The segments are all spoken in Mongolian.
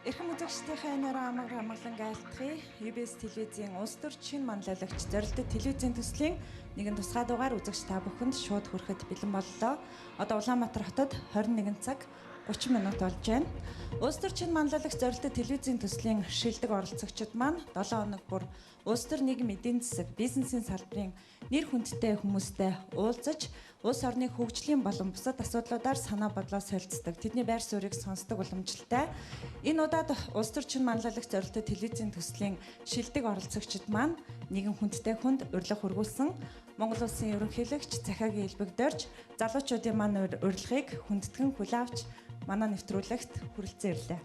Эрхэм үзэгчдийнхээ нэрээр амгалан айлтгая. UBS телевизийн улс төр шинэ манлайлагч зорилттой телевизийн төслийн нэгэн тусгай дугаар үзэгч та бүхэнд шууд хүрэхэд бэлэн боллоо. Одоо Улаанбаатар хотод 21 цаг 30 минут болж байна. Улс төр шинэ манлайлагч зорилттой телевизийн төслийн шилдэг оролцогчид маань 7 хоног бүр улс төр нийгэм эдийн засаг, бизнесийн салбарын нэр хүндтэй хүмүүстэй уулзаж, улс орны хөгжлийн болон бусад асуудлуудаар санаа бодлоо солилцдог. Тэдний байр суурийг сонсдог уламжлалтай. Энэ удаад улс төр шинэ манлайлагч зорилттой телевизийн төслийн шилдэг оролцогчид маань нэгэн хүндтэй хүнд урилга хургуулсан Монгол улсын ерөнхийлөгч Захаагийн элбэгдэрж залуучуудын маань урилгыг хүндэтгэн хүлэавч манай нэвтрүүлэгт хүрэлцэн ирлээ.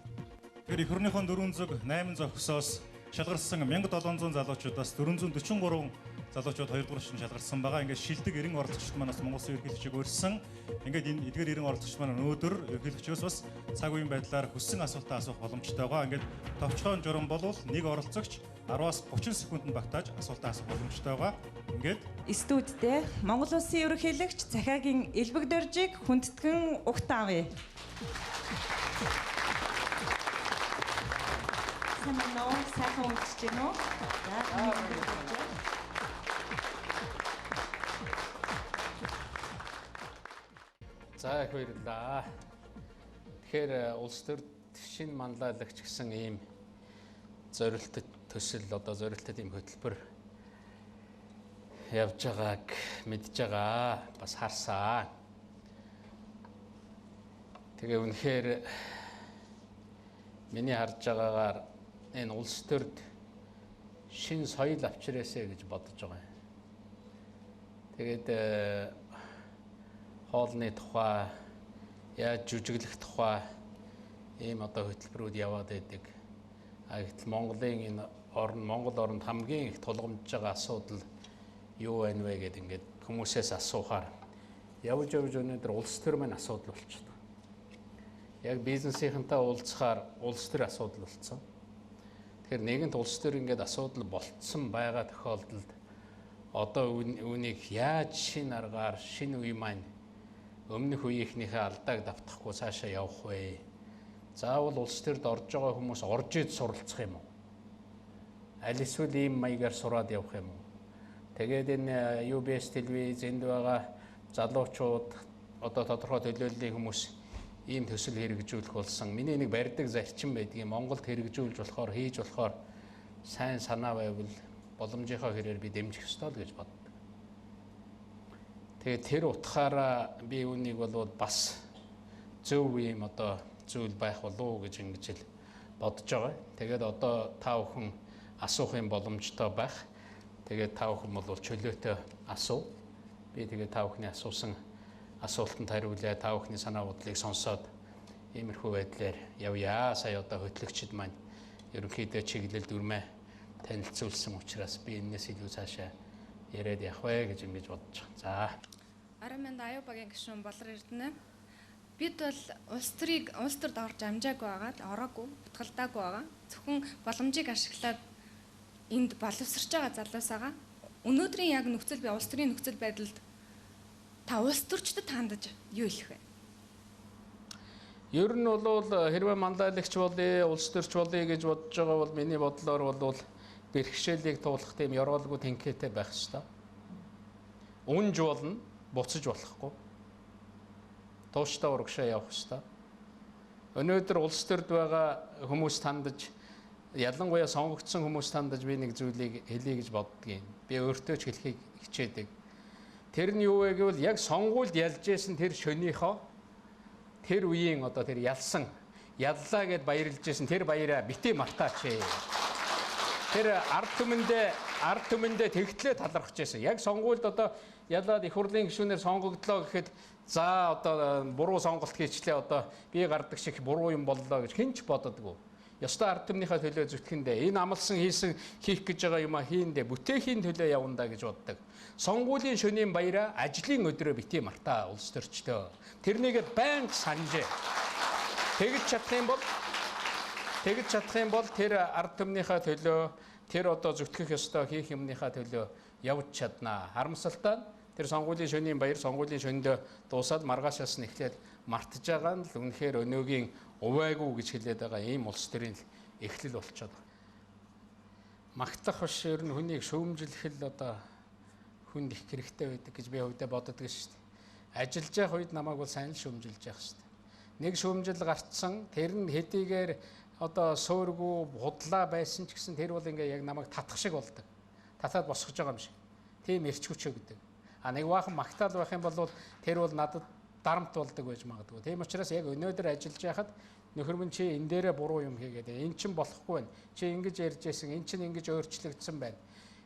Тэгэхээр эх орныхон 408 зохисоос шалгарсан 1700 залуучуудаас 443 залуучууд 2 дугаар шин шалгарсан байгаа. Ингээд шилдэг 90 оролцогчид манаас Монгол улсын ерөнхийлөгчийг урьсан. Ингээд энэ эдгээр 90 оролцогчид маань өнөөдөр ерөнхийлөгчөөс бас цаг үеийн байдлаар хүссэн асуултаа асуух боломжтой байгаа. Ингээд товчхон журам болвол нэг оролцогч 10-аас 30 секундэд багтааж асуултаа асуух боломжтой байгаа. Ингээд студидээ Монгол улсын ерөнхийлөгч Захаагийн элбэгдэржийг хүндэтгэн угтаавъя. Санаа сайхан үзэж байна уу? За их баярлалаа. Тэгэхээр улс төрд шинэ манлайлагч гэсэн ийм зорилттой төсөл одоо зорилттой ийм хөтөлбөр явж байгааг мэдж байгаа. Бас харсаа. Тэгээ үнэхээр миний харж байгаагаар энэ улс төрд шинэ соёл авчирээсэ гэж бодож байгаа юм. Тэгээд хоолны тухай, яаж жүжиглэх тухай ийм одоо хөтөлбөрүүд яваад байдаг. Гэтэл Монголын энэ Монгол оронд хамгийн их тулгамдж байгаа асуудал юу байна вэ гэдэг ингээд хүмүүсээс асуухаар явж өнөөдөр улс төр маань асуудал болчихсон. Яг бизнесийнхэнтэй уулзахаар улс төр асуудал болцсон. Тэгэхээр нэгэнт улс төр ингээд асуудал болцсон байгаа тохиолдолд одоо үүнийг яаж шинэ аргаар шинэ үе маань өмнөх үеийнхнийхээ алдааг давтахгүй цаашаа явах вэ? Заавал улс төрд орж байгаа хүмүүс орж ид суралцах юм уу? Аль эсвэл ийм маягаар сураад явах юм уу? Тэгээд энэ UBS телевизэнд байгаа залуучууд одоо тодорхой төлөөллийн хүмүүс ийм төсөл хэрэгжүүлэх болсон. Миний нэг барьдаг зарчим байдгийг Монголд хэрэгжүүлж болохоор, хийж болохоор сайн санаа байвал боломжийнхоо хэрээр би дэмжих ёстой л гэж боддог. Тэгээд тэр утгаараа би үүнийг бол бас зөв юм одоо зүйл байх болов уу гэж ингэж л бодож байгаа. Тэгээд одоо та бүхэн асуух юм боломжтой байх. Тэгээд та бүхэн бол чөлөөтэй асуу. Би тэгээд та бүхний асуусан асуултанд хариулъя. Та бүхний санаа бодлыг сонсоод иймэрхүү байдлаар явъя. Сая одоо хөтлөгчд маань ерөнхийдөө чиглэл дүрмээ танилцуулсан учраас би энэс илүү цаашаа яриад явах вэ гэж ингэж бодож байгаа. За. Араманд Аюубагийн гишүүн Болор Эрдэнэ. Бид бол улс төрд орж амжаагүй байгаад ороогүй, утгалдаагүй байгаа. Зөвхөн боломжийг ашиглаад энд боловсрч байгаа залуус байгаа. Өнөөдрийн яг нөхцөл улс төрийн нөхцөл байдалд та улс төрчдөд хандаж юу хэлэх вэ? Ер нь бол хэрвээ манлайлагч болъё, улс төрч болъё гэж бодож байгаа бол миний бодлоор бол бэрхшээлийг туулах тийм ёроолгүй тэнхээтэй байх ёстой. Үнж болно, буцаж болохгүй. Тууштай урагшаа явах ёстой. Өнөөдөр улс төрд байгаа хүмүүс тандаж, ялангуяа сонгогдсон хүмүүс тандаж би нэг зүйлийг хэлье гэж боддгийн. Би өөртөө ч хэлхийг хичээдэг. Тэр нь юу вэ гэвэл яг сонгуульд ялж исэн тэр шөнийхөө тэр үеийн одоо тэр ялсан яллаа гэд баярлж исэн тэр баяраа бити мартаач. Тэр ард түмэндээ тэгтлээ талархаж исэн. Яг сонгуульд одоо ялаад их хурлын гишүүнээр сонгогдлоо гэхэд за одоо буруу сонголт хийчлээ одоо би гардаг шиг буруу юм боллоо гэж хэн ч боддоггүй. Ёстой ард түмнийхээ төлөө зүтгэндээ энэ амлсан хийх гэж байгаа юм а хийндээ бүтээхийн төлөө явандаа гэж боддог. Сонгуулийн шөнийн баяраа ажлын өдрөө бити мартаа улс төрчдөө. Тэрнийг байнга санджээ. Тэгж чадах юм бол тэр ард түмнийхээ төлөө тэр одоо зүтгэх ёстой хийх юмныхаа төлөө явж чаднаа. Харамсалтай Тэр сонгуулийн шөнийн баяр сонгуулийн шөнд дуусаад маргаашаас нь эхлээд мартаж байгаа нь л үнэхээр өнөөгийн увайгүй гэж хэлээд байгаа ийм улс төрийн эхлэл болчиход байна. Магтах биш ер нь хүнийг шүүмжлэх л одоо хүнд их хэрэгтэй байдаг гэж би хувьдаа боддог шүү дээ. Ажиллаж явах үед намайг бол сайн л шүүмжилж явах шүү дээ. Нэг шүүмжил гарцсан тэр нь хэдийгээр одоо суургүй худлаа байсан ч гэсэн тэр бол ингээ яг намайг татах шиг болдог. Татаад босгож байгаа юм шиг. Тийм эрч хүч өгдөг. А нэг баахан магтаал байх юм бол тэр бол надад дарамт болдог байж магадгүй. Тийм учраас яг өнөөдөр ажиллаж байхад нөхөр минь чи энэ дээрээ буруу юм хийгээд эн чин болохгүй байна. Чи ингэж ярьж байсан, эн чин ингэж өөрчлөгдсөн байна.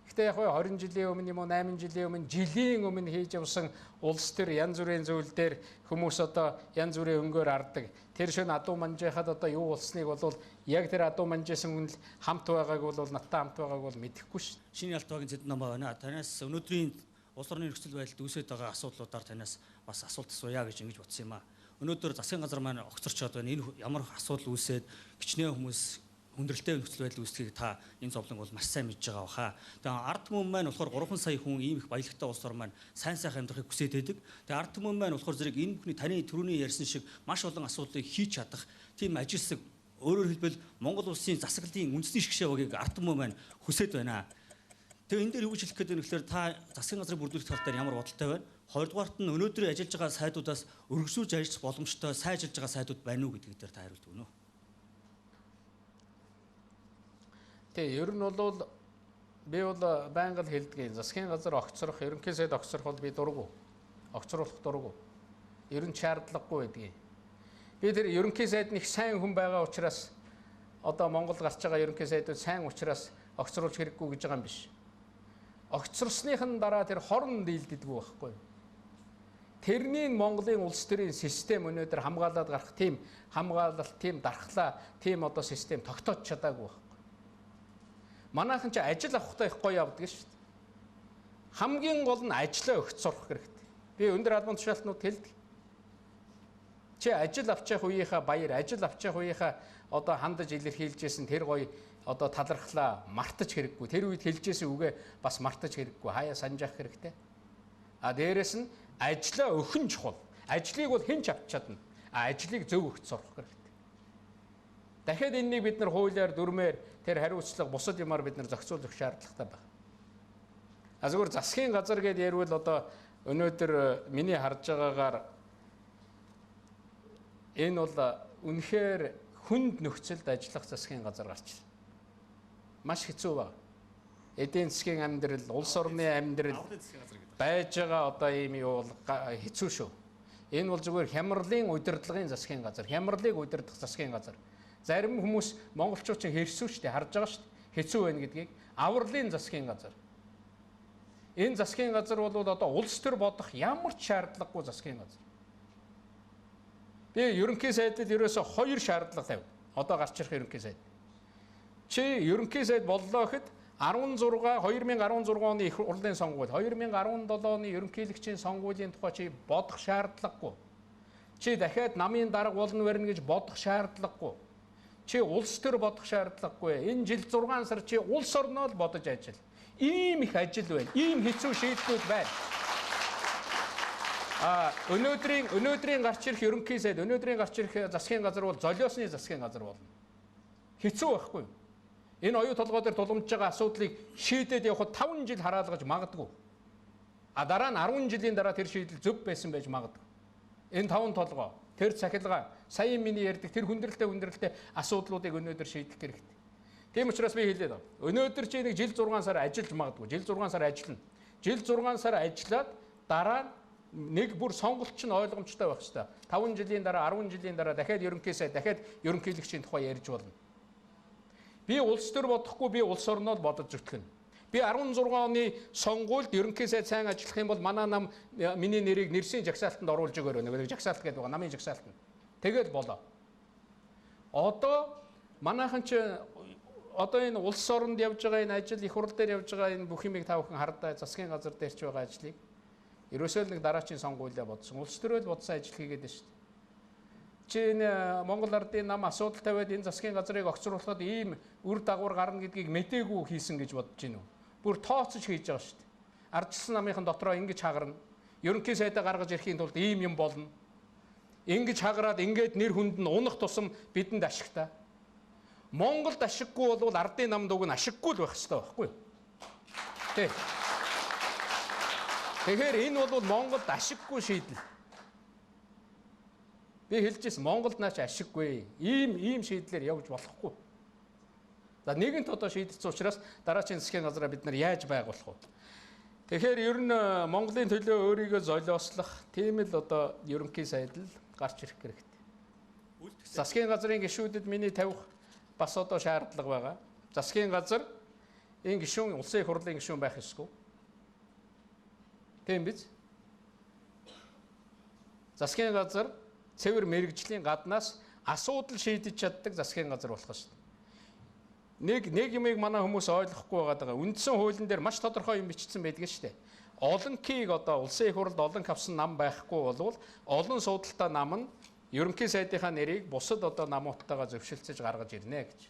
Гэхдээ яг 20 жилийн өмнө юм уу 8 жилийн өмнө жилийн өмнө хийж явсан улс төр янз бүрийн зүйл дээр хүмүүс одоо янз бүрийн өнгөөр ардаг. Тэр шөнө адуу манжихад одоо юу болсныг бол яг тэр адуу манжисан хүн л хамт байгааг бол надтай хамт байгааг бол мэдэхгүй шүү. Шинэ Ялтваагийн зэд ном байна. Танаас өнөөдрийн улс орны нөхцөл байдалд үүсэж байгаа асуудлуудаар танаас бас асуулт асууя гэж ингэж бодсон юм аа. Өнөөдөр засгийн газар маань огцорчод байна. Энэ ямар асуудал үүсээд гिचнээ хүмүүс хүндрэлтэй нөхцөл байдал үүсгэхийг та энэ зовлон бол маш сайн мэдж байгаа баха. Тэгээ ард түмэн маань болохоор 3 сая хүн ийм их баялагтай улс ор маань сайн сайхан амьдрахыг хүсэж байдаг. Тэгээ ард түмэн маань болохоор зэрэг энэ бүхний таны түрүүний ярьсан шиг маш олон асуудлыг хийж чадах тийм ажилсаг өөрөөр хэлбэл Монгол улсын засаглалын үндэсний шгшээ багийг ард түмэн маань хүсэж байна. Тэгээ энэ дээр юу гэж хэлэх гээд байна гэхээр та засгийн газрын бүрдүүлэх тал дээр ямар бодолтой байна? Хоёрдугаарт нь өнөөдөр ажиллаж байгаа сайдуудаас өргөжүүлж ажиллах боломжтой сайн ажиллаж байгаа сайдууд байна уу гэдгийг дээр та хариулт өгнө үү? Тэгээ ер нь бол би бол байнга л хэлдэг. Засгийн газар огцрох, ерөнхий сайд огцрох бол би дургу. Огцруулах дургу. Ер нь шаардлагагүй байдгийг. Би тэр ерөнхий сайд нэг сайн хүн байгаа учраас одоо Монгол гарч байгаа ерөнхий сайдууд сайн учраас огцруулж хэрэггүй гэж байгаа юм биш. Огцорсныхын дараа тэр хорон дийлдэггүй байхгүй. Тэрний Монголын улс төрийн систем өнөөдөр хамгаалаад гарах тийм хамгаалалт, тийм дархлаа, тийм одоо систем тогтоож чадаагүй байхгүй. Манайхан ч ажил авахтай их гоё явдаг шүү дээ. Хамгийн гол нь ажлаа өгч сурах хэрэгтэй. Би өндөр албан тушаалтнууд хэлдэг. Чи ажил авчих үеийнхаа баяр, ажил авчих үеийнхаа одоо хандаж илэрхийлжсэн тэр гоё одоо талархлаа мартаж хэрэггүй. Тэр үед хэлжсэн үгээ бас мартаж хэрэггүй. Хаяа санджаах хэрэгтэй. А дээрэс нь ажлаа өхөн чухал. Ажлыг бол хэн ч авч чадна. А ажлыг зөв өгч сурах хэрэгтэй. Дахиад энэнийг бид нар хуулиар дүрмээр тэр хариуцлага бусад юмар бид нар зохицуулах шаардлагатай байна. А зөвхөн засгийн газар гэдээ ярил одоо өнөөдөр миний харж байгаагаар энэ бол үнэхээр хүнд нөхцөлд ажиллах засгийн газар гарч байна. Маш хэцүү байна. Эдийн засгийн амьдрал, улс орны амьдрал байж байгаа одоо ийм юу бол хэцүү шүү. Энэ бол зүгээр хямралын удирдлагын засгийн газар, хямралыг удирдах засгийн газар. Зарим хүмүүс монголчууд чинь хэрсүү шүү дээ, харж байгаа шүү дээ. Хэцүү байна гэдгийг авралын засгийн газар. Энэ засгийн газар бол одоо улс төр бодох ямар ч шаардлагагүй засгийн газар. Би ерөнхий сайдад ерөөсө 2 шаардлага тавь. Одоо гарч ирэх ерөнхий сайд. Чи ерөнхий сайд боллоо гэхэд 2016 оны их хурлын сонгуул, 2017 оны ерөнхийлөгчийн сонгуулийн тухай чи бодох шаардлагагүй. Чи дахиад намын дарга болно барина гэж бодох шаардлагагүй. Чи улс төр бодох шаардлагагүй. Энэ жил 6 сар чи улс орноо л бодож ажил. Ийм их ажил байна. Ийм хэцүү шийдлүүд байна. Өнөөдрийн гарч ирэх ерөнхий сайд, өнөөдрийн гарч ирэх засгийн газар бол золиосны засгийн газар болно. Хэцүү байхгүй юу? Энэ оюу толгой дээр тулгамж байгаа асуудлыг шийдээд явахад 5 жил хараалгаж магадгүй. А дараа нь 10 жилийн дараа тэр шийдэл зөв байсан байж магадгүй. Энэ 5 толгой, тэр цахилгаан, сая миний ярьдаг тэр хүндрэлтэй асуудлуудыг өнөөдөр шийдэх хэрэгтэй. Тийм учраас би хэлээд байна. Өнөөдөр чи нэг жил 6 сар ажиллаж магадгүй. Жил 6 сар ажиллана. Жил 6 сар ажиллаад дараа нэг бүр сонголт чинь ойлгомжтой байх хэрэгтэй. 5 жилийн дараа, 10 жилийн дараа дахиад ерөнхий сайд, дахиад ерөнхийлөгчийн тухай ярьж болно. Би улс төр бодохгүй, би улс орноо л бодож зүтгэн. Би 16 оны сонгуульд ерөнхий сайд сайн ажиллах юм бол манай нам миний нэрийг нэрсийн жагсаалтанд оруулж өгөөрэй. Нэг жагсаалт гэдэг байгаа, намын жагсаалтанд. Тэгэл болоо. Одоо манайхан ч одоо энэ улс оронд явж байгаа энэ ажил, их хурл дээр явж байгаа энэ бүх юмыг та бүхэн хардаа засгийн газар дээр ч байгаа ажлыг ерөөсөө л нэг дараачийн сонгуулиа бодсон. Улс төрөл бодсон ажил хийгээд байна шүү дээ. Чи энэ Монгол ардын нам асуудал тавиад энэ засгийн газрыг огцруулахад ийм үр дагавар гарна гэдгийг мэдээгүй хийсэн гэж бодож байна уу? Бүр тооцож хийж байгаа шүү дээ. ардчилсан намынхан дотроо ингэж хагарна. Ерөнхий сайдаа гаргаж ирэхийн тулд ийм юм болно. Ингэж хагараад ингээд нэр хүнд нь унах тусам бидэнд ашигтай. Монголд ашиггүй бол ардын намд уг нь ашиггүй л байх хэрэгтэй байхгүй юу? Тэ. Тэгэхээр энэ бол Монголд ашиггүй шийдэл. Би хэлжсэн Монголд наач ашиггүй. Ийм шийдлэр явж болохгүй. За нэгэнт одоо шийдсэн учраас дараачийн засгийн газараа бид нар яаж байгуулах вэ? Тэгэхээр ер нь Монголын төлөө өөрийгөө золиослох тийм л одоо ерөнхий сайд л гарч ирэх хэрэгтэй. Засгийн газрын гишүүдэд миний тавих бас одоо шаардлага байгаа. Засгийн газар энэ гишүүн улсын их хурлын гишүүн байх ёсгүй. Тийм биз? Засгийн газар цэвэр мэрэгжлийн гаднаас асуудал шийдэж чаддаг засгийн газар болох ёстой. Нэг юмыг манай хүмүүс ойлгохгүй байгаа. Үндсэн хуулийн дээр маш тодорхой юм бичсэн байдаг шүү дээ. Олон кийг одоо улсын их хурлд олон авсан нам байхгүй болвол олон судалтай нам нь ерөнхий сайдынхаа нэрийг бусад одоо намуудтайгаа зөвшөлтсөж гаргаж ирнэ гэж.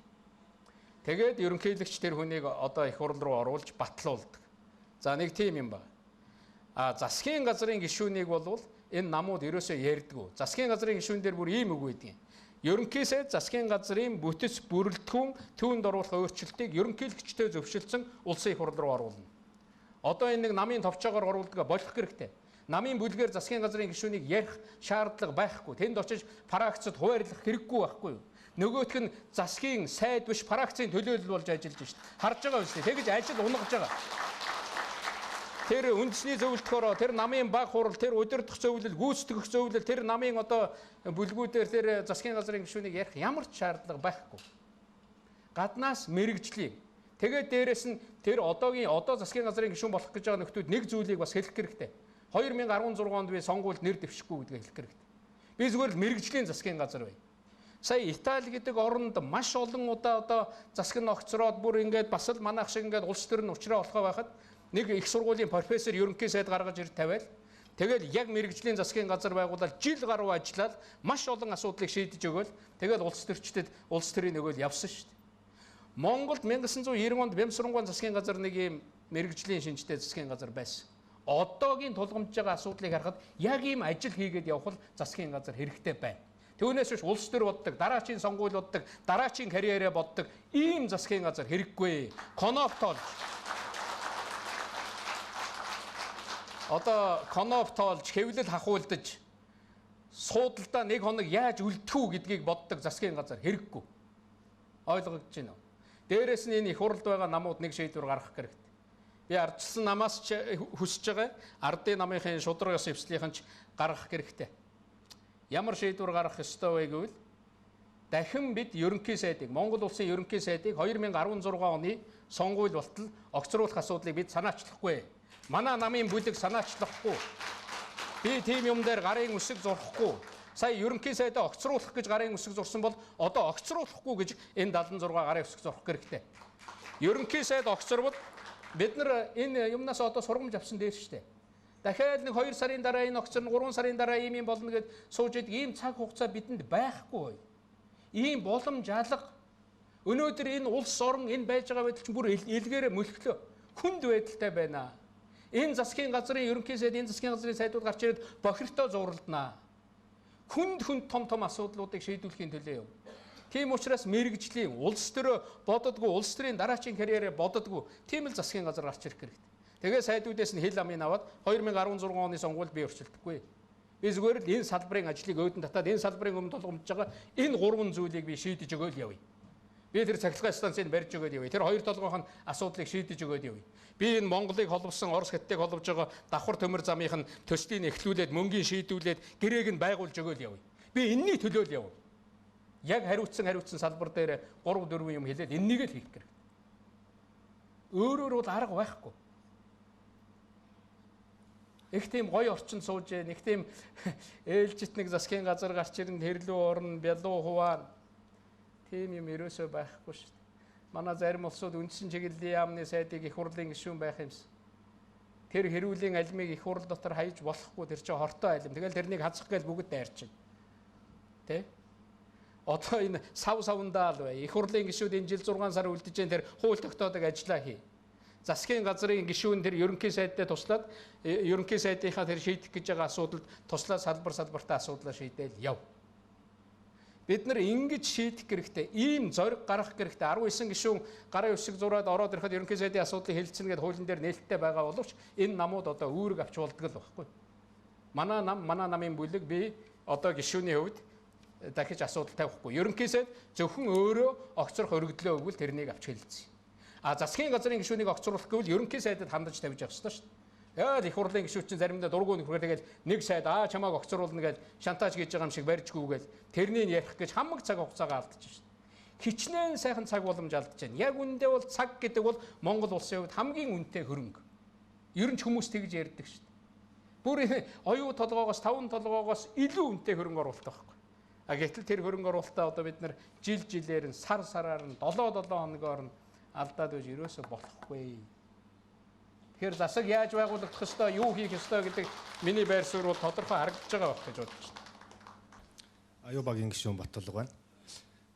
Тэгээд ерөнхийлөгч тэр хүнийг одоо их хурл руу оруулж батлуулдаг. За нэг тийм юм байна. Засгийн газрын гишүүнийг болвол энэ намууд ерөөсөө ярьдаггүй. Засгийн газрын гишүүн дээр бүр ийм үг байдгийг. Ерөнхий сайд засгийн газрын бүтэц бүрэлдэхүүн түүнд оруулах өөрчлөлтийг ерөнхийлөгчтэй зөвшөлдсөн улсын их хурл руу оруулна. Одоо энэ нэг намын товчоогоор оруулдаг болох хэрэгтэй. Намын бүлгээр засгийн газрын гишүүнийг ярих шаардлага байхгүй. Тэнд очиж фракцад хуваарлах хэрэггүй байхгүй юу? Нөгөөх нь засгийн сайд биш фракцын төлөөлөл болж ажиллаж шít. Харж байгаа үстэй. Тэгэж ажил унгаж байгаа. Тэр үндэсний зөвлөлтөөр тэр намын баг хурал, тэр удирдах зөвлөл, гүйцэтгэх зөвлөл, тэр намын одоо бүлгүүдээр тэр засгийн газрын гишүүнийг ярих ямар ч шаардлага байхгүй. Гаднаас мэрэгжлийн. Тэгээд дээрэс нь тэр одоо засгийн газрын гишүүн болох гэж байгаа нөхдүүд нэг зүйлийг бас хэлэх хэрэгтэй. 2016 онд би сонгуульд нэр дэвшихгүй гэдгийг хэлэх хэрэгтэй. Би зүгээр л мэрэгжлийн засгийн газар бай. Сая Итали гэдэг оронд маш олон удаа одоо засаг нь огцроод бүр ингээд бас л манайх шиг ингээд улс төр нь уучраа болохоо байхад нэг их сургуулийн профессор ерөнхий сайд гаргаж ирж тавиал. Тэгэл яг мэрэгжлийн засгийн газар байгуулаад жил гаруй ажиллаад маш олон асуудлыг шийдэж өгөөл. Тэгэл улс төрчдөд улс төрийн нөгөөл явсан шүү дээ. Монголд 1990 онд Бямсрангуун засгийн газар нэг юм мэрэгжлийн шинжтэй засгийн газар байсан. Одоогийн тулгамж байгаа асуудлыг харахад яг ийм ажил хийгээд явах бол засгийн газар хэрэгтэй байна. Түүнээс биш улс төр боддог, дараачийн сонгуул боддог, дараачийн карьерээ боддог ийм засгийн газар хэрэггүй. Коноп тоолж. Одоо коноп тоолж, хэвлэл хахуулдаж, суудалдаа нэг хоног яаж үлдэх үү гэдгийг боддог засгийн газар хэрэггүй. Ойлгогдож байна уу? Дээрээс нь энэ их хурлд байгаа намууд нэг шийдвэр гаргах хэрэгтэй. Би ардчилсан намаас хүсэж байгаа ардын намынхын шудраг ёс эвслийнхэн ч гаргах хэрэгтэй. Ямар шийдвэр гаргах ёстой вэ гэвэл дахин бид ерөнхий сайдыг, Монгол улсын ерөнхий сайдыг 2016 оны сонгуул болтол огцруулах асуудлыг бид санаачлахгүй. Манай намын бүлэг санаачлахгүй. Би тийм юм дээр гарын үсэг зурхгүй. Сая ерөнхий сайдаа огцруулах гэж гарын үсэг зурсан бол одоо огцруулахгүй гэж энэ 76 гарын үсэг зурах хэрэгтэй. Ерөнхий сайд огцорвол бид нар энэ юмнаас одоо сургамж авсан дээр шүү дээ. Дахиад нэг 2 сарын дараа энэ огцорно, 3 сарын дараа ийм болно гэж сууж идэг ийм цаг хугацаа бидэнд байхгүй. Ийм боломж алга. Өнөөдөр энэ улс орн энэ байж байгаа байдал чинь бүр илгээрээ мөлхлөө. Хүнд байдалтай байна. Энэ засгийн газрын ерөнхий сайд, энэ засгийн газрын сайдууд гарч ирээд бохиртой зууралдана. Хүнд том асуудлуудыг шийдвэрлэхийн төлөө юм. Тийм учраас мэрэгжлийн улс төрөө бододгүй, улс төрийн дараачийн карьерээ бододгүй тийм л засгийн газар гарч ирэх хэрэгтэй. Тэгээ сайдуудаас нь хил амын аваад 2016 оны сонгуульд би өршөлдөхгүй. Би зүгээр л энэ салбарын ажлыг өөдөн татаад энэ салбарын өмнө тулгамдж байгаа энэ 3 зүйлийг би шийдэж өгөөл явъя. Би тэр цахилгаан станцыг барьж өгөөд явъя. Тэр 2 толгойн асуудлыг шийдэж өгөөд явъя. Би энэ Монголыг холбосон Орос хятадыг холбож байгаа давхар төмөр замынх нь төслийг эхлүүлээд мөнгөний шийдвүүлээд гэрээг нь байгуулж өгөөл явъя. Би энэний төлөө л явъя. Яг хариуцсан салбар дээр 3-4 юм хэлээд энэнийг л хийх хэрэгтэй. Өөрөөр бол арга байхгүй. Их тийм гоё орчинд сууж, нэг тийм ээлжит нэг засгийн газар гарч ирэн хэрлүү орно, бялуу хуваана. Тийм юм ерөөсөө байхгүй шүү дээ. Манай зарим улсууд үндсэн чиглэлийн яамны сайдыг их хурлын гишүүн байх юмсан. Тэр хэрүүлийн алимыг их хурл дотор хаяж болохгүй, тэр чинь хортой алим. Тэгэл тэрнийг хазах гээл бүгд дайрчин. Тэ? Одоо энэ савндаа л бай. Их хурлын гишүүд энэ жил 6 сар үлдэж जैन тэр хууль тогтоодог ажиллаа хий. засгийн газрын гишүүн тэр ерөнхий сайдтай туслаад ерөнхий сайдынхаа тэр шийдэх гэж байгаа асуудалд туслаад салбартаа асуудлаа шийдээл яв. Бид нар ингэж шийдэх хэрэгтэй. Ийм зориг гаргах хэрэгтэй. 19 гишүүн гарын үсэг зураад ороод ирэхэд ерөнхий сайдын асуудлыг хэлцэнэ гэдээ хуулийн дээр нээлттэй байгаа боловч энэ намууд одоо үүрэг авч болдог л байхгүй. Манай намын бүлэг би одоо гишүүний хувьд дахиж асуудал тавихгүй. Ерөнхий сайд зөвхөн өөрөө огцрох өргөдлөө өгвөл тэрнийг авч хэлэлцээ. Засгийн газрын гишүүнийг огцруулах гэвэл ерөнхий сайдад хандаж тавьж явах ёстой шүү дээ. Яа их хурлын гишүүд чинь заримдаа дургуун нөхрөө тэгээд нэг сайд чамааг огцруулна гэж шантаж хийж байгаа юм шиг барьжгүйгээл тэрнийг ярих гэж хамаг цаг хугацаагаа алдчихж байна. Хичнээн сайхан цаг боломж алдчихж байна. Яг үндэ бол цаг гэдэг бол Монгол улсын хувьд хамгийн үнэтэй хөрөнгө. Ер нь хүмүүс тэгж ярьдаг шүү дээ. Бүр оюу толгоогоос 5 толгоогоос илүү үнэтэй хөрөнгө оруулалт байхгүй. Гэтэл тэр хөрөнгө оруулалтаа одоо бид нар жилээр нь сараар нь 7 хоногоор нь алдаад байж ерөөсө болохгүй. Тэгэхээр засаг яаж байгуулагдах ёстой, юу хийх ёстой гэдэг миний байр суурь бол тодорхой харагдаж байгаа байх гэж бодож байна. Аюу багийн гишүүн Батулга байна.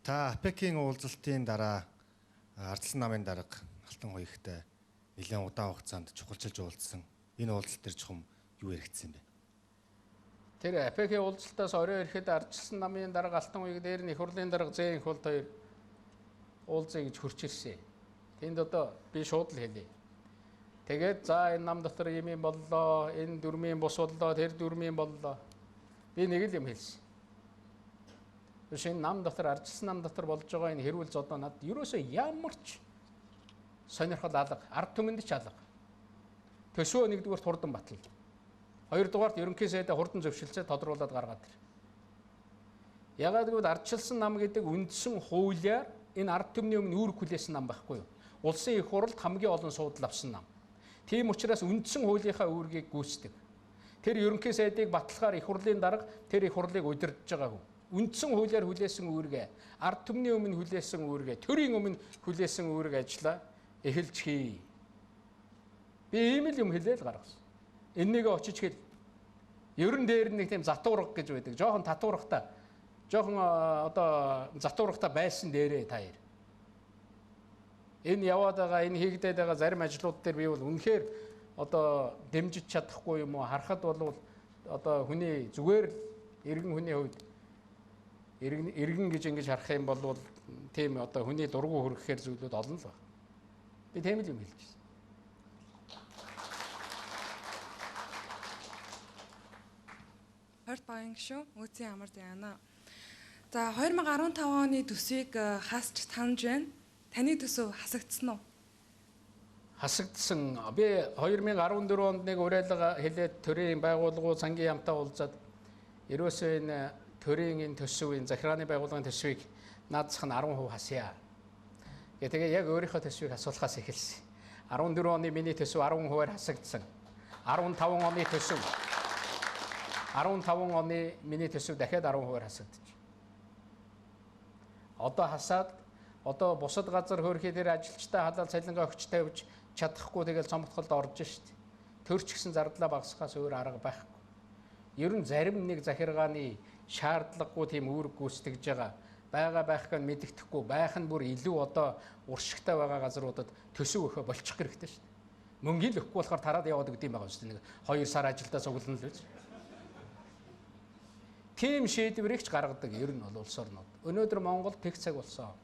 Та АПЕК-ийн уулзалтын дараа ардчилсан намын дарга Алтан хоёртой нэлээд удаан хугацаанд чухалчилж уулзсан. Энэ уулзалт дээр чухам юу яригдсан бэ? Тэр АПЕК-ийн уулзалтаас орой ирэхэд ардчилсан намын дарга Алтан хоёрыг дээр нь их хурлын дарга Зээн их хулд хоёр уулзъя гэж хурц ирсэн. Тэнд одоо би шууд л хэлье. Тэгээд за энэ нам дотор юм боллоо, энэ дүрмийн бус боллоо, тэр дүрмийн боллоо. Би нэг л юм хэлсэн. Шинэ нам дотор ардчилсан нам дотор болж байгаа энэ хэрүүл зодоо над ерөөсөө ямар ч сонирхол алга, ард түмэнд ч алга. Төсөө нэгдүгээр хурдан батал. Хоёрдугаарт ерөнхий сайдаа хурдан зөвшөлтсөд тодруулаад гаргаад ир. Ягаад гэвэл ардчилсан нам гэдэг үндсэн хуулиар энэ ард түмний өмнө үүрэг хүлээсэн нам байхгүй юу? Улсын их хурлд хамгийн олон суудл авсан нам. Тийм учраас үндсэн хуулийнхаа үүргийг гүйцэтгэв. Тэр ерөнхий сайдыг баталгаар их хурлын дарга тэр их хурлыг удирдах байгаа хүн. Үндсэн хуулиар хүлээсэн үүргээ, ард түмний өмнө хүлээсэн үүргээ, төрийн өмнө хүлээсэн үүрэг ажиллаа эхэлж хий. Би ийм л юм хэлээл гаргасан. Энэнийг очиж хэл. Ерөн дээр нэг тийм затуурга гэж байдаг. Жохон татуурхта. Жохон одоо затуурхта байсан дээрээ та яар. Энэ яваад байгаа, энэ хийгдээд байгаа зарим ажлууд дээр би бол үнэхээр одоо дэмжиж чадахгүй юм уу? Харахад бол одоо хүний зүгээр иргэн хүний хувьд иргэн гэж ингэж харах юм бол тийм одоо хүний дургу хөргөхээр зүйлүүд олон л байна. Би тийм л юм хэлж байна. Хорт багийн гишүүн Өөцийн амар зяана. За 2015 оны төсвийг хаасч таньж байна. Таны төсөв хасагдсан уу? Хасагдсан. Би 2014 онд нэг уриалга хэлээд төрийн байгууллагууд сангийн яамтай уулзаад ерөөсөө энэ төрийн энэ төсвийн захирааны байгууллагын төсвийг наадсах нь 10% хасъя. Тэгээ яг өөрийнхөө төсвийг асуулахаас эхэлсэн. 14 оны миний төсөв 10%-аар хасагдсан. 15 оны миний төсөв дахиад 10%-аар хасагдчих. Одоо хасаад одоо бусад газар хөөрхий дээр ажилчтай халаал цалингаа өгч тавьж чадахгүй тэгэл цомгтголд орж шít. Төрч гисэн зардлаа багасгахаас өөр арга байхгүй. Ер нь зарим нэг захиргааны шаардлагагүй тийм үүрэг гүйцэтгэж байгаа байхыг нь мэддэхгүй байх нь бүр илүү одоо уршигтай байгаа газруудад төсөв өгөхө болчих хэрэгтэй шít. Мөнгө л өгөхгүй болохоор тараад яваад өгд юм байгаа шít. Нэг 2 сар ажилдаа цуглана л гэж. Тийм шийдвэрийг ч гаргадаг ер нь бол улс орнууд. Өнөөдөр Монгол тэг цаг болсон.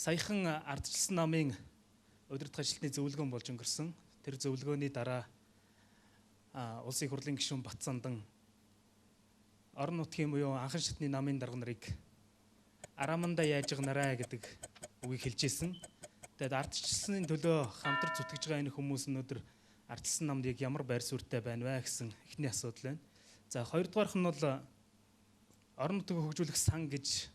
Саяхан ардчилсан намын удирдах ажилтны зөвлөгөөн болж өнгөрсөн. Тэр зөвлөгөөний дараа улсын их хурлын гишүүн Батцандан орон нутгийн буюу анхан шатны намын дарга нарыг араманда яаж гнараа гэдэг үгийг хэлжсэн. Тэгээд ардчилсны төлөө хамтар зүтгэж байгаа энэ хүмүүс өнөөдөр ардчилсан намд яг ямар байр суурьтай байна вэ гэсэн эхний асуудал байна. За хоёрдугаарх нь бол орон нутгийг хөгжүүлэх сан гэж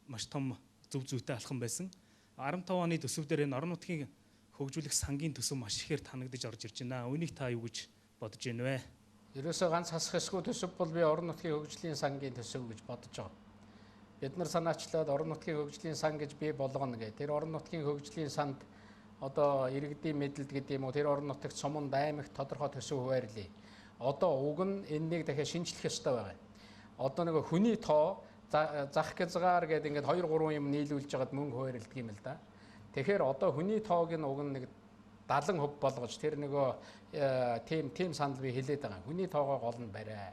маш том зөв зүйтэй алхам байсан. 15 оны төсөв дээр энэ орон нутгийн хөгжүүлэх сангийн төсөв маш ихээр танагдж орж ирж байна. Үүнийг та юу гэж бодож байна вэ? Ерөөсөө ганц хасах эсгүй төсөв бол би орон нутгийн хөгжлийн сангийн төсөв гэж бодож байгаа. Бид нар санаачлаад орон нутгийн хөгжлийн сан гэж бий болгоно гэх. Тэр орон нутгийн хөгжлийн санд одоо иргэдийн мэдэлд гэдэг юм уу тэр орон нутагт суманд аймагт тодорхой төсөв хуваарлаа. Одоо уг нь энэнийг дахиад шинжлэх ёстой байгаа. Одоо нэг хүний тоо зах хязгаар гэдэг ингээд 2 3 юм нийлүүлж хагаад мөнгө хуваарлдаг юм л да. Тэгэхээр одоо хүний тоог нь уг нэг 70% болгож тэр нөгөө тим санал би хэлээд байгаа. Хүний тоогоо гол нь барай.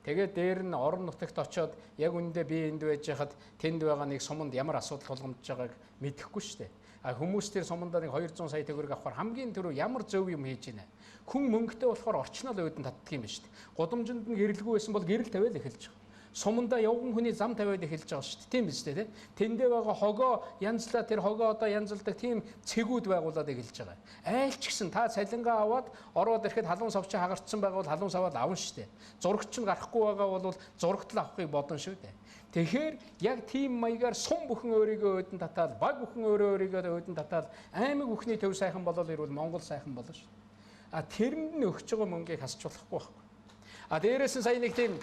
Тэгээд дээр нь орон нутагт очиод яг үндэ би энд байж хахад тэнд байгаа нэг суманд ямар асуудал тулгамдж байгааг мэдэхгүй шүү дээ. А хүмүүс тэр сумандаа нэг 200 сая төгрөг авахаар хамгийн түрүү ямар зөв юм хийж байна. Хүн мөнгөтэй болохоор орчнол өөдөн татдаг юм байна шүү дээ. Гудамжинд нь гэрэлгүй байсан бол гэрэл тавиал эхэлж байгаа. Сумандаа явган хүний зам тавиад эхэлж байгаа шүү дээ. Тийм биз дээ, тэндээ байгаа хогоо янзлаа тэр хогоо одоо янзалдаг тийм цэгүүд байгуулад эхэлж байгаа. Айл ч гэсэн та цалингаа аваад ороод ирэхэд халуун савч хагардсан байвал халуун саваад авна шүү дээ. Зурагч нь гарахгүй байгаа бол зурагтал авахыг бодно шүү дээ. Тэгэхээр яг тийм маягаар сум бүхэн өөрийгөө өөдөн татаад баг бүхэн өөрийгөө өөдөн татаад аймаг бүхний төв сайхан болол ирвэл Монгол сайхан болно шүү дээ. А тэрэнд нь өгч байгаа мөнгийг хасч болохгүй байхгүй. А дээрээс нь сая нэг тийм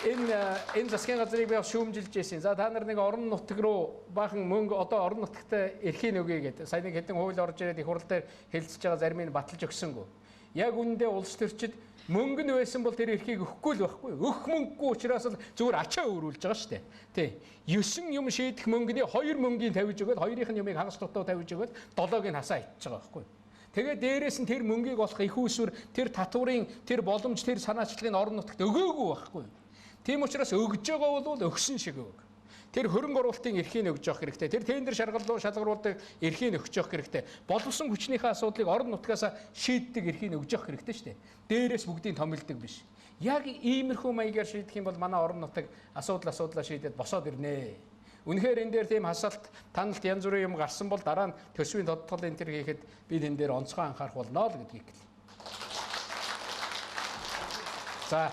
энэ засгийн газрыг би шүүмжилж байсан. За та нар нэг орон нутаг руу баахан мөнгө одоо орон нутагт эрхийг өгье гэдэг. Сая нэг хэдэн хууль орж ирээд их хурл дээр хэлэлцэж байгаа зарим нь баталж өгсөнгөө. Яг үндэ улс төрчид мөнгө нь байсан бол тэр эрхийг өгөхгүй л байхгүй. Өгөх мөнгөгүй учраас л зүгээр ачаа өөрүүлж байгаа шүү дээ. Тий. 9 юм шийдэх мөнгөний 2 мөнгийг тавьж өгöd, хоёрын нь юмыг хагас дутуу тавьж өгöd, 7-ыг нь хасаа ичж байгаа байхгүй. Тэгээд дээрээс нь тэр мөнгийг олох их усүр, тэр татврын, тэр боломж, тэр санаачлагыг орон нутагт өгөөгүй байхгүй. Тийм учраас өгж байгаа бол өгсөн шиг өг. Тэр хөрөнгө оруулалтын эрхийг өгж явах хэрэгтэй. Тэр тендер шалгаруулдаг эрхийг өгч явах хэрэгтэй. Боловсон хүчнийхээ асуудлыг орон нутгаас шийддэг эрхийг өгж явах хэрэгтэй шүү дээ. Дээрээс бүгдийг томилдог биш. Яг иймэрхүү маягаар шийдэх юм бол манай орон нутаг асуудлаа шийдээд босоод ирнэ. Үнэхээр энэ дээр тийм хасалт, таналт янз бүрийн юм гарсан бол дараа нь төсвийн тодтол энэ төр хийхэд бид энэ дээр онцгой анхаарах болно л гэдгийг хэлье. За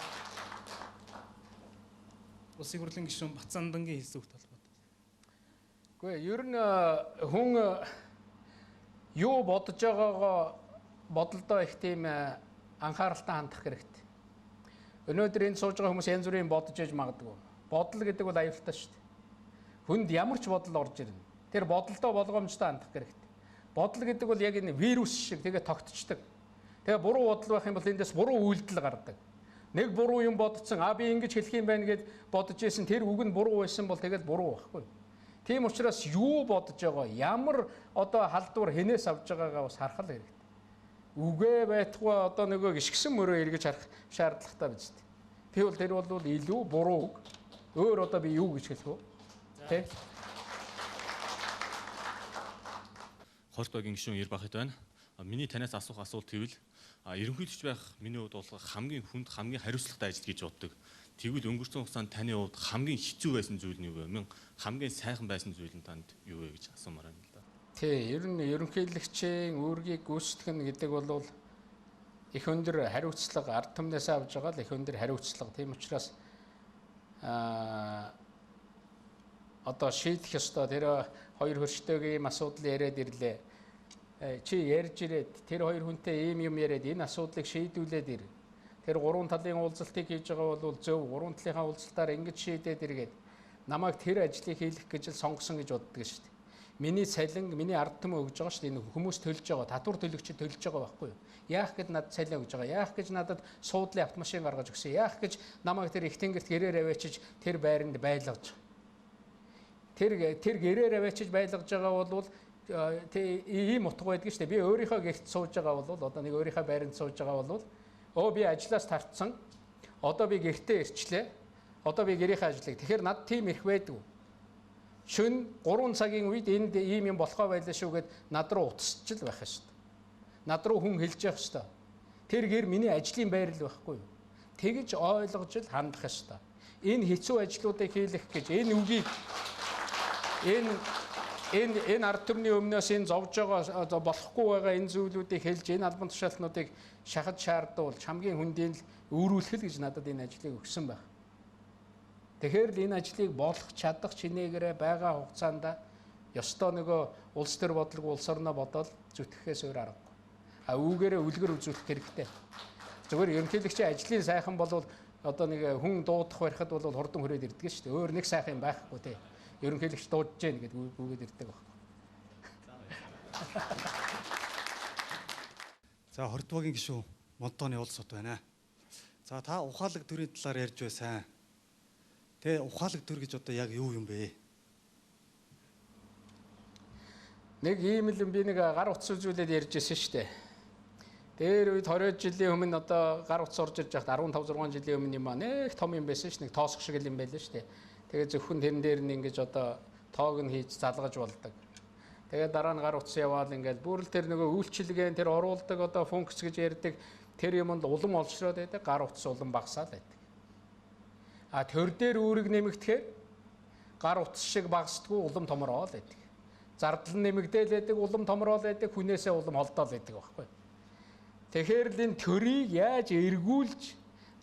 Улсын хурлын гишүүн Бацаандангийн хэлсэн үгт холбоотой. Гэхдээ ер нь хүн юу бодож байгаагаа бодолдоо их тийм анхааралтай хандах хэрэгтэй. Өнөөдөр энд сууж байгаа хүмүүс янз бүрийн бодож ээж магадгүй. Бодол гэдэг бол аюултай шүү дээ. Хүнд ямар ч бодол орж ирнэ. Тэр бодолдоо болгоомжтой хандах хэрэгтэй. Бодол гэдэг бол яг энэ вирус шиг тэгээ тогтцдог. Тэгээ буруу бодол байх юм бол эндээс буруу үйлдэл гардаг. Нэг буруу юм бодсон, би ингэж хэлэх юм байна гэд бодож исэн тэр үг нь буруу байсан бол тэгэл буруу байхгүй. Тийм учраас юу бодож байгаа, ямар одоо халдвар хэнээс авж байгаагаа бас харах хэрэгтэй. Үгээ байтугай одоо нөгөө гიშгсэн мөрөө эргэж харах шаардлагатай биз дээ. Тэр бол илүү буруу үг. Өөр одоо би юу гэж хэлэх вэ? Тэ? Хорт багийн гишүүн Ербахит байна. Миний танаас асуух асуулт гэвэл ерөнхийлөгч байх миний хувьд бол хамгийн хүнд, хамгийн хариуцлагатай ажил гэж боддог. Тэгвэл өнгөрсөн хугацаанд таны хувьд хамгийн хэцүү байсан зүйл нь юу вэ? Хамгийн сайхан байсан зүйл нь танд юу вэ гэж асуумаар байна л да. Тий, ер нь ерөнхийлөгчийн үүргийг гүйцэтгэх нь гэдэг бол их өндөр хариуцлага, ард түмнээс авж байгаа л их өндөр хариуцлага. Тийм учраас одоо шийдэх ёстой тэр хоёр хөрчтэйгийн асуудал яриад ирлээ. Чи ярьж ирээд тэр хоёр хүнтэй ийм юм яриад энэ асуудлыг шийдүүлээд ир. Тэр гурван талын уулзалтыг хийж байгаа бол зөв. Гурван талынхаа уулзалтаар ингэж шийдээд иргээд намайг тэр ажлыг хийх гэж л сонгосон гэж боддог шүү дээ. Миний цалин, миний ард түмэн өгж байгаа шүү дээ. Энэ хүмүүс төлж байгаа, татвар төлөгчид төлж байгаа байхгүй юу? Яах гэж надад цалин өгж байгаа? Яах гэж надад суудлын автомашин гаргаж өгсөн? Яах гэж намайг тэр их тэнгэрт гэрээр аваачиж тэр байранд байлгаж. Тэр гэрээр аваачиж байлгаж байгаа бол ийм утга байдаг шүү дээ. Би өөрийнхөө гэрт сууж байгаа бол одоо нэг өөрийнхөө байранд сууж байгаа бол би ажлаас тарцсан. Одоо би гэртээ ирчлээ. Одоо би гэрийнхээ ажлыг. Тэгэхээр над тийм их байдгүй. Шөнө 3 цагийн үед энд ийм юм болохоо байлаа шүү гэд над руу утасч л байх шүү дээ. Над руу хүн хэлж явах шүү дээ. Тэр гэр миний ажлын байр л байхгүй юу? Тэгж ойлгож л хандах шүү дээ. Энэ хэцүү ажлуудыг хийх гэж энэ үгийг энэ ард түмний өмнөөс энэ зовж байгаа болохгүй байгаа энэ зүйлүүдийг хэлж энэ албан тушаалтнуудыг шахаж шаардуулж хамгийн хүндийн л өөрүүлэх л гэж надад энэ ажлыг өгсөн байна. Тэгэхээр л энэ ажлыг болох чадах чинээгээрээ байгаа хугацаанд ёстой нөгөө улс төр бодлого улс орноо бодоод зүтгэхээс өөр аргагүй. Үүгээрээ үлгэр үзүүлэх хэрэгтэй. Зөвхөн ерөнхийлөгчийн ажлын сайхан болвол одоо нэг хүн дуудах барихад бол хурдан хүрээд ирдэг шүү дээ. Өөр нэг сайхан юм байхгүй тий. Ерөнхийлөгч дуудаж гэнэ гэдэг үгээд ирдэг баг. За Хордбогийн гишүүн Монтооны уулс сод байна. За та ухаалаг төрийн талаар ярьж байсан. Тэгээ ухаалаг төр гэж одоо яг юу юм бэ? Нэг ийм л би нэг гар утас үзүүлээд ярьж ирсэн шүү дээ. Дээр үед 20 жилийн өмнө одоо гар утас орж ирж байхад 15 6 жилийн өмнө юм аа нэг том юм байсан ш. Нэг тоосох шиг юм байлаа шүү дээ. Тэгээ зөвхөн тэрэн дээр нь ингэж одоо тоог нь хийж залгаж болдог. Тэгээ дараа нь гар утас яваал ингээд бүр л тэр нөгөө үйлчилгээ тэр оруулдаг одоо функц гэж ярьдаг тэр юмд улам олшроод байдаг. Гар утас улам багасаад байдаг. А төр дээр үүрэг нэмэгдэхээр гар утас шиг багасдгүй улам томроод байдаг. Зардал нь нэмэгдээл байдаг, улам томроод байдаг, хүнээсээ улам холдоод байдаг байхгүй. Тэгэхээр л энэ төрийг яаж эргүүлж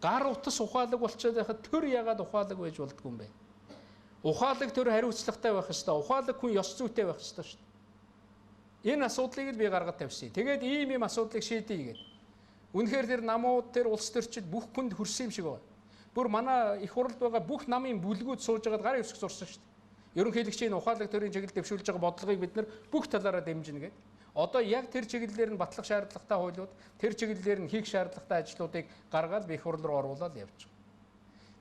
гар утас ухаалаг болчиход байхад төр ягаад ухаалаг байж болдгүй юм бэ? Ухаалаг төр хариуцлагатай байх ёстой. Ухаалаг хүн ёс зүйтэй байх ёстой шүү дээ. Энэ асуудлыг л би гаргаж тавьсан. Тэгээд ийм асуудлыг шийдэе гэдэг. Үнэхээр тэр намууд тэр улс төрчид бүх хүнд хүрсэн юм шиг байна. Бүр манай их хурлд байгаа бүх намын бүлгүүд сууж байгаад гарын үсэг зурсан шүү дээ. Ерөнхийлөгчийн ухаалаг төрийн чиглэл дэвшүүлж байгаа бодлогыг бид нар бүх талаараа дэмжинэ гэдэг. Одоо яг тэр чиглэлээр нь батлах шаардлагатай хуулиуд, тэр чиглэлээр нь хийх шаардлагатай ажлуудыг гаргаад их хурл руу оруулаад явж байгаа.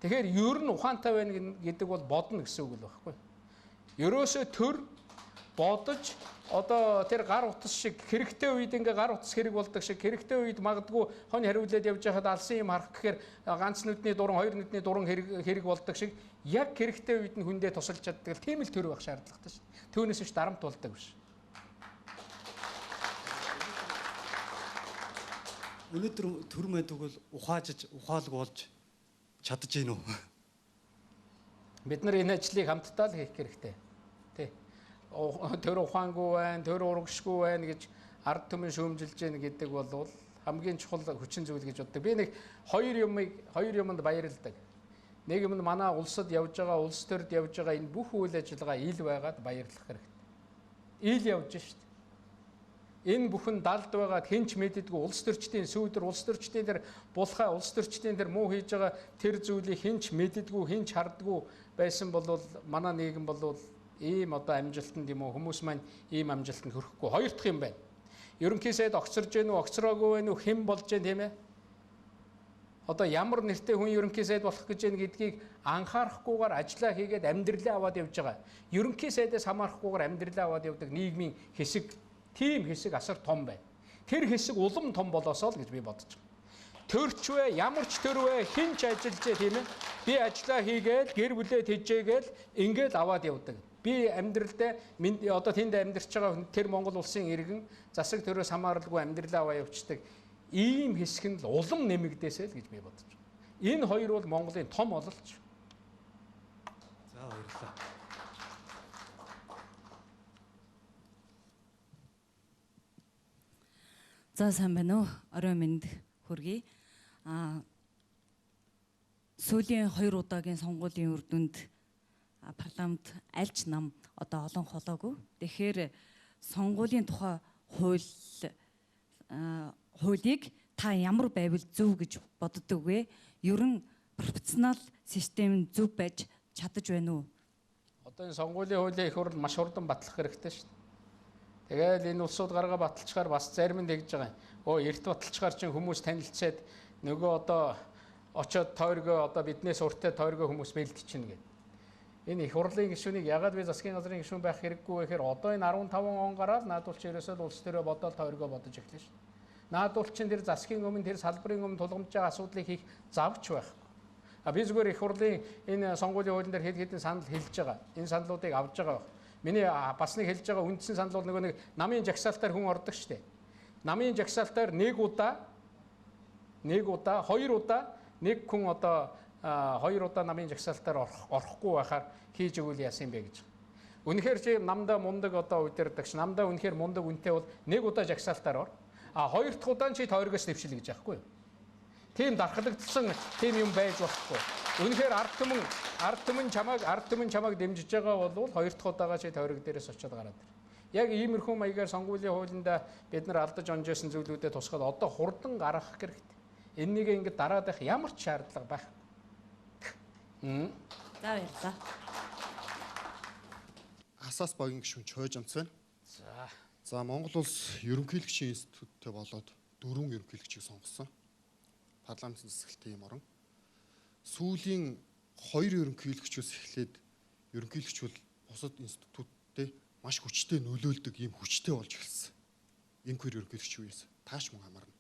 Тэгэхээр ер нь ухаантай байна гэдэг бол бодно гэсэн үг л байхгүй. Ерөөсөө төр бодож одоо тэр гар утас шиг хэрэгтэй үед ингээ гар утас хэрэг болдог шиг хэрэгтэй үед магадгүй хонь хариулаад явж байхад алсын юм харах гэхээр ганц нүдний дуран, хоёр нүдний дуран хэрэг болдог шиг яг хэрэгтэй үед нь хүндээ тусалж чаддаг л тийм л төр байх шаардлагатай шүү. Түүнээс биш дарамт болдог биш. Өнөөдөр төр мэддэг бол ухаалаг болж чадж гин үү? Бид нар энэ ажлыг хамтдаа л хийх хэрэгтэй. Тэ. Төр ухаангүй байна, төр урагшгүй байна гэж ард түмэн шүүмжилж гин гэдэг бол хамгийн чухал хүчин зүйл гэж боддог. Би нэг хоёр юмд баярлдаг. Нэг юм нь манай улсад явж байгаа, улс төрд явж байгаа энэ бүх үйл ажиллагаа ил байгаад баярлах хэрэгтэй. Ил явж шít. Энэ бүхэн далд байгаад хинч мэддэггүй улс төрчдийн сүйдэр, улс төрчдийн тэр булхай, улс төрчдийн тэр муу хийж байгаа тэр зүйлийг хинч мэддэггүй, хинч хардггүй байсан бол манай нийгэм бол ийм одоо амжилтанд юм уу хүмүүс маань ийм амжилтанд хүрэхгүй. Хоёр дахь юм байна. Ерөнхий сайд огцорж гэнэ үү, огцроогүй байна уу, хэн болж гэн тийм ээ? Одоо ямар нэртэй хүн ерөнхий сайд болох гэж байна гэдгийг анхаарахгүйгээр ажиллаа хийгээд амьдралаа аваад явж байгаа. Ерөнхий сайдаас хамаарахгүйгээр амьдралаа аваад явдаг нийгмийн хэсэг, тийм хэсэг асар том байна. Тэр хэсэг улам том болоосоо л гэж би бодож байгаа. Төрч вэ, ямар ч төр вэ, хэн ч ажиллаж тийм ээ. Би ажиллаа хийгээл, гэр бүлээ тэжээгээл ингээд аваад явдаг. Би амьдралдаа одоо тэнд амьдарч байгаа тэр Монгол улсын иргэн засаг төрөөс хамааралгүй амьдралаа аваа явцдаг. Ийм хэсэг нь л улам нэмэгдээсэй л гэж би бодож байна. Энэ хоёр бол Монголын том ололч. За баярлалаа. За сайн байна уу? Орой минь хүргэе. Сүүлийн 2 удаагийн сонгуулийн үр дүнд парламент альч нам одоо олон холоогүй. Тэгэхээр сонгуулийн тухай хуулийг та ямар байвал зөв гэж боддог вэ? Ер нь пропорционал систем зөв байж чадаж байна уу? Одоо энэ сонгуулийн хуулийн их хурл маш хурдан батлах хэрэгтэй шүү дээ. Тэгээд энэ улсууд гаргаа баталчаар бас зарим нь тэгж байгаа юм. Эрт баталчаар чинь хүмүүс танилцаад нөгөө одоо очоод тойргоо одоо биднээс уртаа тойргоо хүмүүс бэлтчихнэ гэдэг. Энэ их хурлын гишүүнийг ягаад би засгийн газрын гишүүн байх хэрэггүй гэхээр одоо энэ 15 он гараад наадуул чи ерөөсөө улс төрөө бодоод тойргоо бодож эхлэв шүү дээ. Наадуул чин тэр засгийн өмнө тэр салбарын өмнө тулгамж байгаа асуудлыг хийх завч байхгүй. Би зүгээр их хурлын энэ сонгуулийн хуулийн дээр хэд хэдэн санал хэлж байгаа. Энэ саналуудыг авч байгаа байх. Миний бас нэг хэлж байгаа үндсэн санал бол нөгөө нэг намын жагсаалтаар хүн ордог шүү дээ. Намын жагсаалтаар нэг удаа 2 удаа нэг хүн одоо 2 удаа намын жагсаалтаар орохгүй байхаар хийж өгвөл яасан бэ гэж. Үнэхээр чи намдаа мундаг одоо удирдагч, намдаа үнэхээр мундаг үнэтэй бол нэг удаа жагсаалтаар ор. Хоёр дахь удаа чи тойргоос дэвшил гэж яахгүй юу? Тийм дархлагдсан тийм юм байж болохгүй. Үнэхээр ард түмэн чамайг дэмжиж байгаа бол хоёр дахь удаага чи тойрог дээрээс очиод гараад ир. Яг иймэрхүү маягаар сонгуулийн хуулиндаа бид нар алдаж онжсэн зүйлүүдэд тусгаад одоо хурдан гаргах хэрэгтэй. Эннийг ингээд дараад байх ямар ч шаардлага байхгүй. За баярлалаа. Асаас богийн гишүүн Чойжамц байна. За Монгол улс ерөнхийлөгчийн институттэй болоод 4 ерөнхийлөгчийг сонгосон. Парламентын засаглалтын юм орон. Сүүлийн хоёр ерөнхийлөгчөөс эхлээд ерөнхийлөгч бол бусад институттэй маш хүчтэй нөлөөлдөг ийм хүчтэй болж эхэлсэн. Энэ хоёр ерөнхийлөгч юу ийс тааш мөн хамаарна.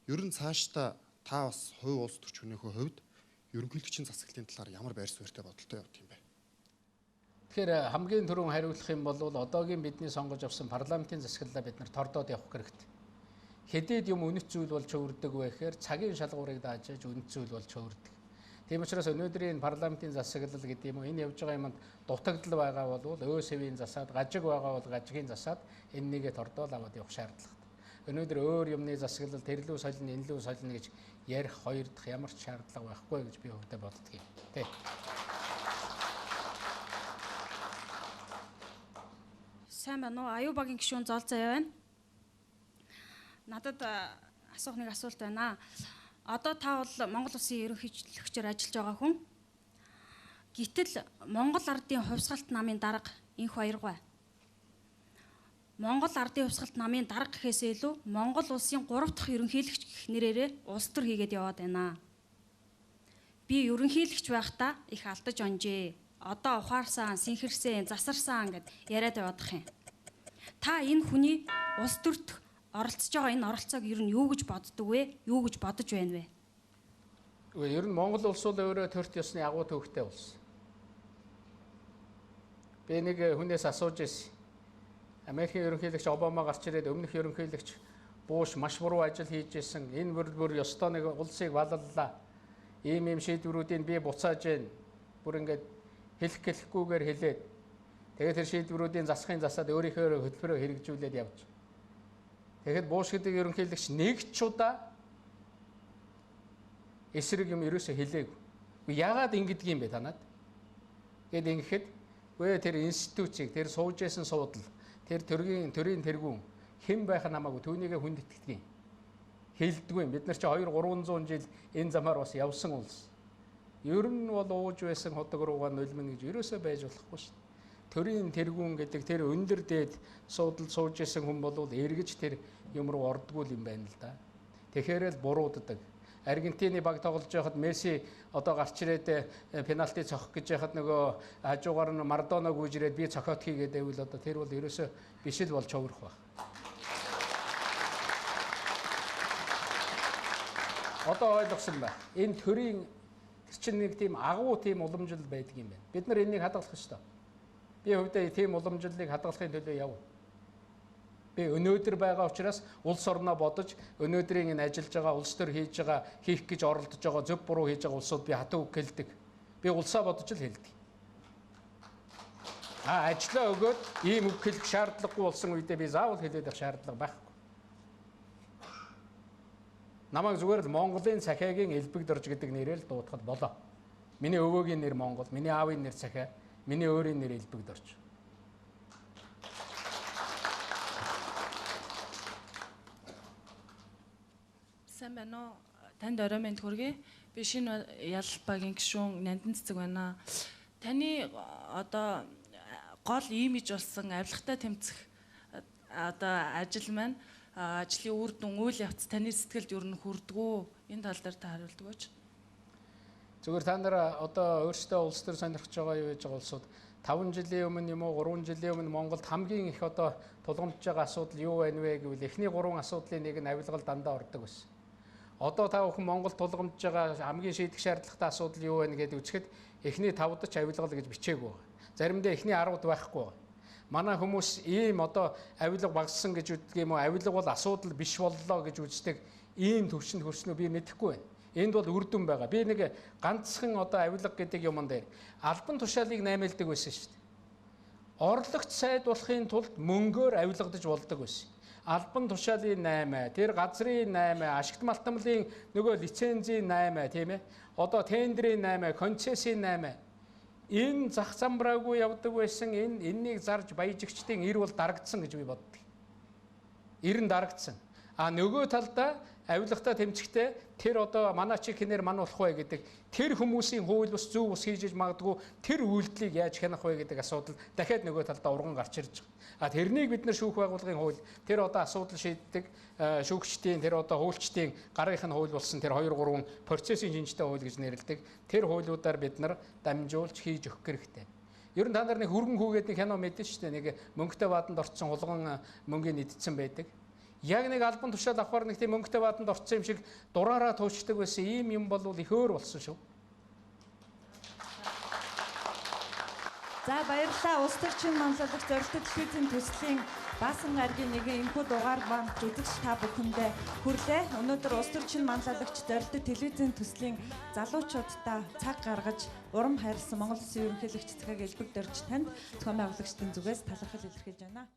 Ер нь цаашдаа та бас хувь улс төрчмөнийхөө хувьд ерөнхийлөгчийн засаглалын талаар ямар байр суурьтай бодолтой явах юм бэ? Тэгэхээр хамгийн түрүүн хариулах юм бол одоогийн бидний сонгож авсан парламентын засаглалаа бид нар тордоод явах хэрэгтэй. Хэдийд юм үнэт зүйл болж өөрдөг вэ гэхээр цагийн шалгуурыг даажиж үнэт зүйл болж өөрдөг. Тийм учраас өнөөдрийн парламентын засаглал гэдэг юм уу энэ явж байгаа юмд дутагдал байгаа бол өөсөвийн засаад гажиг байгаа бол гажигийн засаад энэнийг тордоод аваад явах шаардлагатай. Өнөөдөр өөр юмны засаглал тэрлүү солино энлүү солино гэж ярих хоёр дахь ямар ч шаардлага байхгүй гэж би хувьдаа боддог юм. Тэ. Сайн байна уу? Аюубагийн гишүүн Зол заяа байна. Надад асуух нэг асуулт байна. Одоо та бол Монгол Улсын ерөнхийлөгчөөр ажиллаж байгаа хүн. Гэтэл Монгол Ардын хувьсгалт намын дарга энх баяргай. Монгол Ардын хувьсгалт намын дарга гэхээсээ илүү Монгол Улсын 3 дахь ерөнхийлөгч гэх нэрээрээ улс төр хийгээд яваад байна. Би ерөнхийлөгч байхдаа их алдаж онжээ. Одоо ухаарсан, синхэрсэн, засарсан гэд яриад явах юм. Та энэ хүний улс төрт оролцож байгаа энэ оролцоог ер нь юу гэж боддог вэ? Юу гэж бодож байна вэ? Ер нь Монгол улс бол өөрөө төрт ёсны агуу төвхтэй улс. Би нэг хүнээс асууж ирсэн. Америкийн ерөнхийлөгч Обама гарч ирээд өмнөх ерөнхийлөгч Буш маш буруу ажил хийж ирсэн. Энэ бүр ёстой нэг улсыг балаллаа. Ийм шийдвэрүүдийг би буцааж ийн. Бүр ингээд хэлэх гэлэхгүйгээр хэлээд тэгээд тэр шийдвэрүүдийн засахын засаад өөрийнхөө хөтөлбөрөөр хэрэгжүүлээд явж. Тэгэхэд Буш гэдэг ерөнхийлөгч нэг ч удаа эсрэг юм ерөөсө хэлээгүй. Яагаад ингэдэг юм бэ танад? Гэт ингэхэд үе тэр институцийг, тэр сууж байсан суудал, тэр төрийн тэргүүн хэн байх намаагүй түүнийгээ хүнд итгэдэг юм. Хэлдэггүй юм. Бид нар чи 200-300 жил энэ замаар бас явсан улс. Ер нь бол ууж байсан ходог руугаа нулимн гэж ерөөсөө байж болохгүй шүү дээ. Төрийн тэргүүн гэдэг тэр өндөр дээд суудалд сууж исэн хүн бол эргэж тэр юм руу ордггүй юм байна л да. Тэгэхээр л бурууддаг. Аргентины баг тоглож байхад Месси одоо гарч ирээд пенальти цохих гэж байхад нөгөө хажуугаар нь Марадона гүйж ирээд би цохиот хийгээд байвал одоо тэр бол ерөөсөө биш л болж хувирах баг. Одоо ойлгосон бай. Энэ төрийн чинь нэг тийм агуу тийм уламжлал байдаг юм байна. Бид нар энийг хадгалах ёстой. Би хувьдаа тийм уламжлалыг хадгалахын төлөө яв. Би өнөөдөр байгаа учраас улс орноо бодож өнөөдрийн энэ ажиллаж байгаа улс төр хийж байгаа хийх гэж оролдож байгаа зөв буруу хийж байгаа улсууд би хатуу үг хэлдэг. Би улсаа бодож л хэлдэг. Ажлаа өгөөд ийм үг хэлэх шаардлагагүй болсон үедээ би заавал хэлээд байх шаардлага байхгүй. Намайг зүгээр л Монголын цахиагийн элбэг дорж гэдэг нэрээр л дуудахад болоо. Миний өвөөгийн нэр Монгол, миний аавын нэр цахиа, миний өөрийн нэр элбэг дорж. Сайн байна уу? Танд орой минь хүргэе. Би шинэ Ялбагийн гишүүн Нандин цэцэг байна. Таны одоо гол имиж болсон авилгатай тэмцэх одоо ажил маань ажлын үр дүн үйл явц таны сэтгэлд ер нь хүрдгүү? Энэ тал дээр та хариулдаг байж. Зүгээр та нар одоо өөрсдөө улс төр сонирхож байгаа юу гэж байгаа улсууд 5 жилийн өмнө юм уу 3 жилийн өмнө Монголд хамгийн их одоо тулгамдж байгаа асуудал юу байна вэ гэвэл эхний 3 асуудлын нэг нь авилгал дандаа ордог байсан. Одоо та бүхэн Монгол тулгамдж байгаа хамгийн шийдэх шаардлагатай асуудал юу байна гэдээ үзэхэд эхний 5-д ч авилгал гэж бичээгүй байна. Заримдаа эхний 10-д байхгүй байна. Манай хүмүүс ийм одоо авилга багассан гэж үздэг юм уу? Авилга бол асуудал биш боллоо гэж үздэг ийм төвшөнд хүрснөө би мэдэхгүй байна. Энд бол үр дүн байгаа. Би нэг ганцхан одоо авилга гэдэг юмн дээр албан тушаалыг наймаалдаг байсан шүү дээ. Орлогч сайдуулахын тулд мөнгөөр авилгадаж болдог байсан. Албан тушаалын 8, тэр газрын 8, ашигт малтамлын нөгөө лицензийн 8 тийм ээ. Одоо тендерийн 8, концессийн 8. Энэ зах замбраагүй явдаг байсан энэнийг зарж баяжигчдын ир бол дарагдсан гэж би боддог. Ир нь дарагдсан. А нөгөө талдаа авилгатай тэмцэхдээ тэр одоо манай чи хинээр мануулах вэ гэдэг тэр хүмүүсийн хууль бус зөв бус хийж магадгүй тэр үйлдэлийг яаж хянах вэ гэдэг асуудал дахиад нөгөө талдаа урган гарч ирж байгаа. А тэрнийг бид нар шүүх байгууллагын хууль тэр одоо асуудал шийддэг шүүгчдийн тэр одоо хуульчдын гарынх нь хууль болсон тэр 2 3 процессын шинжтэй хууль гэж нэрлэдэг тэр хуулиудаар бид нар дамжуулж хийж өгөх хэрэгтэй. Ер нь та нар нэг хөргөн хүүгээд нэг кино мэдэн шүү дээ. Нэг мөнгөтэй баатанд орцсон хулган мөнгөний идсэн байдаг. Яг нэг албан тушаал авахар нэг тийм мөнгөтэй баатанд орцсон юм шиг дураараа туучдаг байсан ийм юм бол их өөр болсон шүү. За баярлалаа. Улс төрчин манлайлагч зорилттой телевизийн төслийн Баасан гарагийн нэгэн энэхүү дугаар маань үзэгч та бүхэндээ хүрлээ. Өнөөдөр улс төрчин манлайлагч зорилттой телевизийн төслийн залуучуудаа цаг гаргаж урам хайрлсан Монгол Улсын ерөнхийлөгч Цахаг Элбэг Дорж танд зохион байгуулагчдын зүгээс талархал илэрхийлж байна.